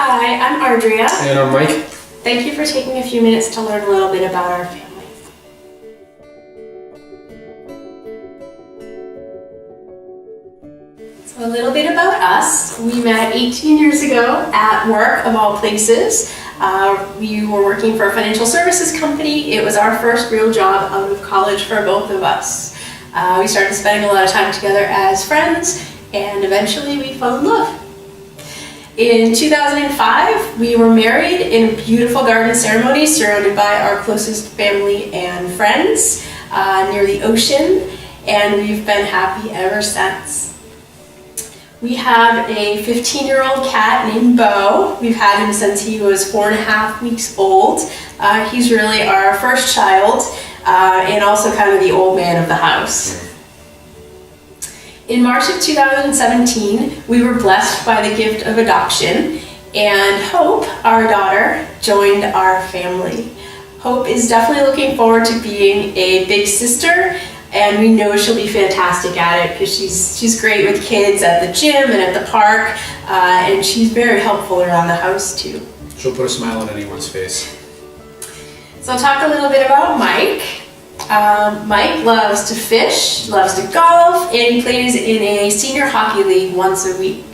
Hi, I'm Ardria. And I'm Mike. Thank you for taking a few minutes to learn a little bit about our family. So a little bit about us. We met 18 years ago at work, of all places. We were working for a financial services company. It was our first real job out of college for both of us. We started spending a lot of time together as friends, and eventually we fell in love. In 2005, we were married in a beautiful garden ceremony surrounded by our closest family and friends near the ocean, and we've been happy ever since. We have a 15-year-old cat named Bo. We've had him since he was 4.5 weeks old. He's really our first child and also kind of the old man of the house. In March of 2017, we were blessed by the gift of adoption, and Hope, our daughter, joined our family. Hope is definitely looking forward to being a big sister, and we know she'll be fantastic at it because she's great with kids at the gym and at the park, and she's very helpful around the house too. She'll put a smile on anyone's face. So I'll talk a little bit about Mike. Mike loves to fish, loves to golf, and he plays in a senior hockey league once a week.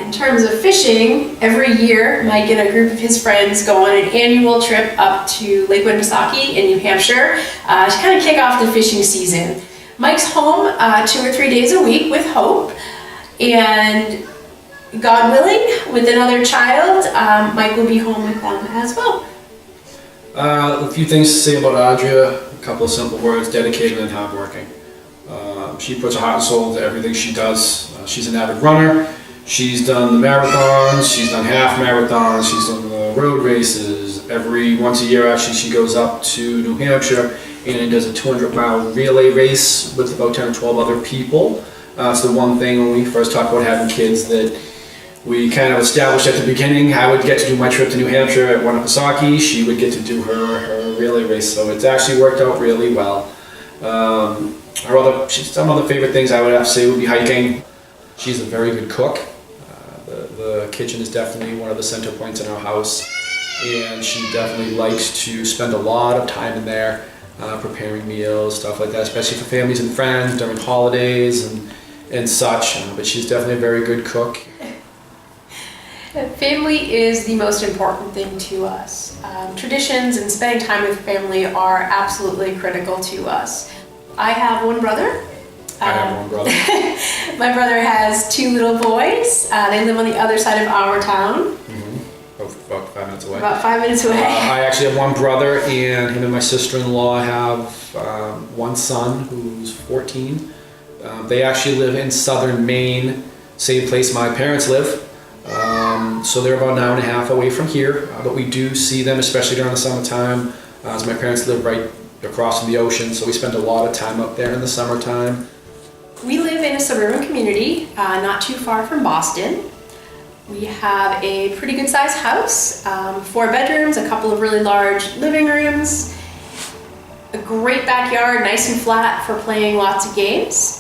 In terms of fishing, every year Mike and a group of his friends go on an annual trip up to Lake Winnipesaukee in New Hampshire to kind of kick off the fishing season. Mike's home 2 or 3 days a week with Hope, and God willing, with another child, Mike will be home with them as well. A few things to say about Ardria. A couple of simple words: dedicated and hardworking. She puts her heart and soul into everything she does. She's an avid runner. She's done the marathons, she's done half marathons, she's done the road races. Once a year, actually, she goes up to New Hampshire and does a 200-mile relay race with about 10 or 12 other people. It's the one thing when we first talked about having kids that we kind of established at the beginning. I would get to do my trip to New Hampshire at Winnipesaukee. She would get to do her relay race, so it's actually worked out really well. Some other favorite things I would have to say would be hiking. She's a very good cook. The kitchen is definitely one of the center points in our house, and she definitely likes to spend a lot of time in there preparing meals, stuff like that, especially for families and friends during holidays and such. But she's definitely a very good cook. Family is the most important thing to us. Traditions and spending time with family are absolutely critical to us. I have one brother. I have one brother. My brother has 2 little boys. They live on the other side of our town. About 5 minutes away. About 5 minutes away. I actually have one brother, and him and my sister-in-law have one son who's 14. They actually live in southern Maine, same place my parents live. So they're about an hour and a half away from here, but we do see them, especially during the summertime, as my parents live right across from the ocean, so we spend a lot of time up there in the summertime. We live in a suburban community, not too far from Boston. We have a pretty good sized house, 4 bedrooms, a couple of really large living rooms, a great backyard, nice and flat for playing lots of games.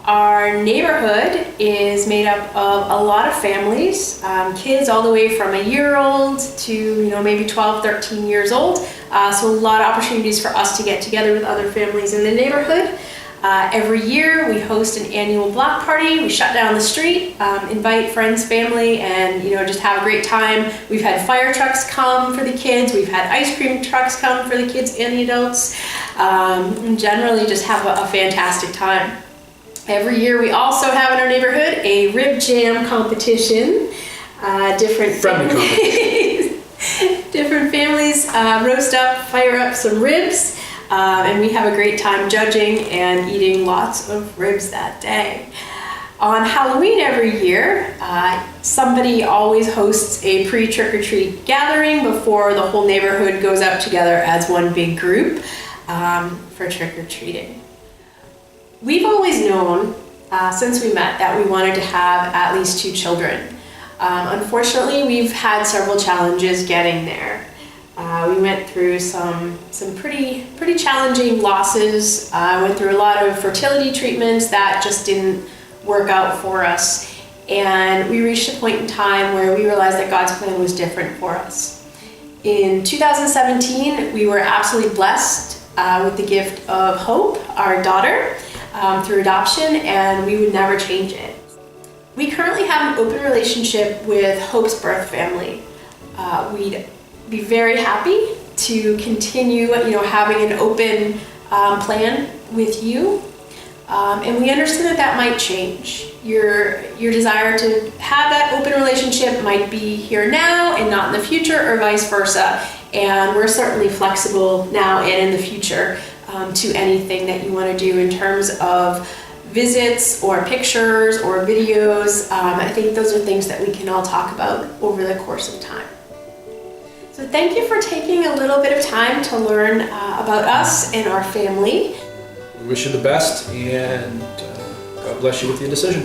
Our neighborhood is made up of a lot of families, kids all the way from a year-old to maybe 12, 13 years old. So a lot of opportunities for us to get together with other families in the neighborhood. Every year we host an annual block party. We shut down the street, invite friends, family, and just have a great time. We've had fire trucks come for the kids. We've had ice cream trucks come for the kids and the adults. And generally just have a fantastic time. Every year we also have in our neighborhood a rib jam competition. Different families roast up, fire up some ribs, and we have a great time judging and eating lots of ribs that day. On Halloween every year, somebody always hosts a pre-trick-or-treat gathering before the whole neighborhood goes out together as one big group for trick-or-treating. We've always known since we met that we wanted to have at least 2 children. Unfortunately, we've had several challenges getting there. We went through some pretty challenging losses. Went through a lot of fertility treatments that just didn't work out for us. and we reached a point in time where we realized that God's plan was different for us. In 2017, we were absolutely blessed with the gift of Hope, our daughter, through adoption, and we would never change it. We currently have an open relationship with Hope's birth family. We'd be very happy to continue, having an open plan with you. And we understand that might change. Your desire to have that open relationship might be here now and not in the future, or vice versa. And we're certainly flexible now and in the future to anything that you want to do in terms of visits or pictures or videos. I think those are things that we can all talk about over the course of time. So thank you for taking a little bit of time to learn about us and our family. We wish you the best, and God bless you with your decision.